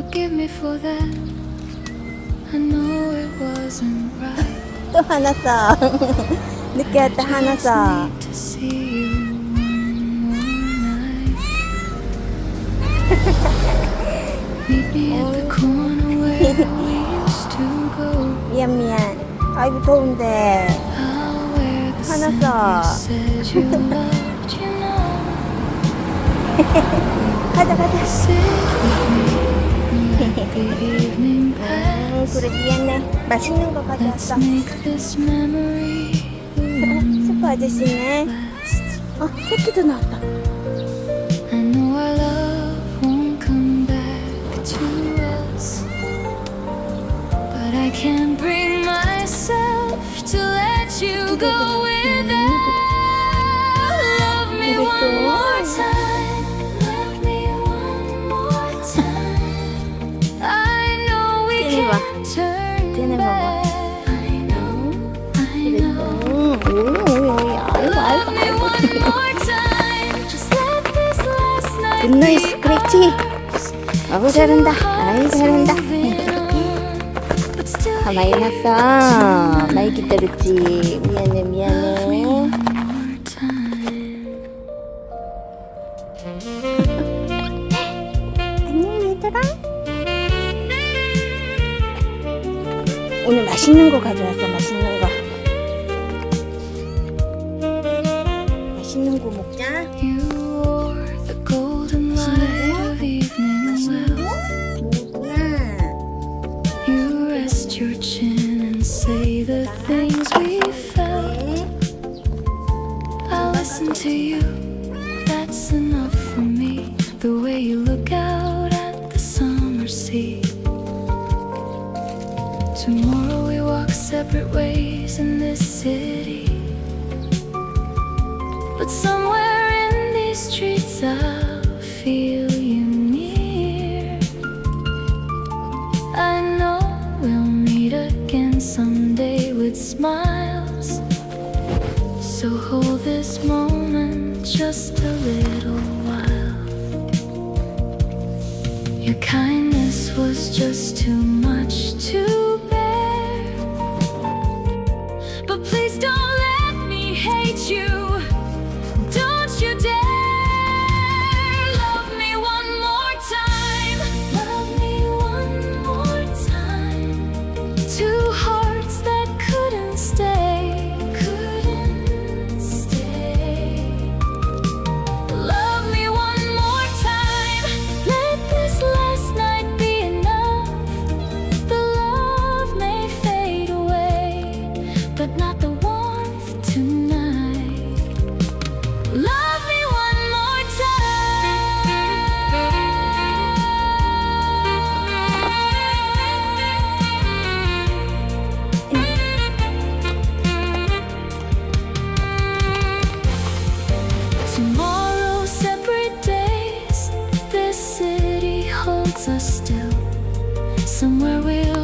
Forgive me for that. I know it wasn't right. 또 화났어. 늦게 왔다 화났어. Need to see you one more night. Meet me at the corner where we used to go. 미안. 아이고 더운데. I'll wear the 화났어. scent you said you loved, you know. 가자. Sit with me and let the evening pass. 그래 미안해. 맛있는 거 Let's 가져왔어. make this memory the one 슈퍼 아저씨네. last. 새끼도 나왔다. I know our love won't come back to us, but I can't bring myself to let you go without. Love me one more time. Love me one more time. I know we 쟤네 봐. can't turn 쟤네 봐봐. back. I know. 아이고. Love me one more time. Just let this last night 굿나잇 be 스크래치. 아우 잘한다. 아이 잘한다. 아 많이 났어. 많이 기다렸지. 미안해. 안녕 얘들아. 오늘 맛있는 거 가져왔어. 맛있는 거. 맛있는 거 먹자. You wore the golden light of evening well. 뭐야? You rest your chin and say the things we felt. I listen to you, that's enough for me. The way you look out at the summer sea. Tomorrow we walk separate ways in this city, but somewhere in these streets I'll feel you near. I know we'll meet again someday with smiles. So hold this moment just a little while. Your kindness was just too much to bear, but please don't let me hate you. Don't you dare. Love me one more time. Love me one more time. Two hearts that couldn't stay. Couldn't stay. Love me one more time. Let this last night be enough. The love may fade away, but not the warmth tonight. Love me one more time. Tomorrow, separate days. This city holds us still. Somewhere we'll